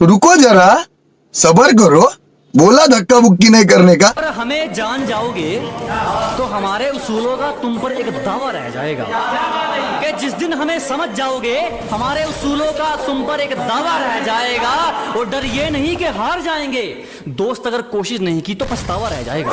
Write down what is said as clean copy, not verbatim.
रुको जरा, सबर करो। बोला धक्का बुक्की नहीं करने का। अगर हमें जान जाओगे तो हमारे उसूलों का तुम पर एक दावा रह जाएगा कि जिस दिन हमें समझ जाओगे हमारे उसूलों का तुम पर एक दावा रह जाएगा। और डर ये नहीं कि हार जाएंगे, दोस्त अगर कोशिश नहीं की तो पछतावा रह जाएगा।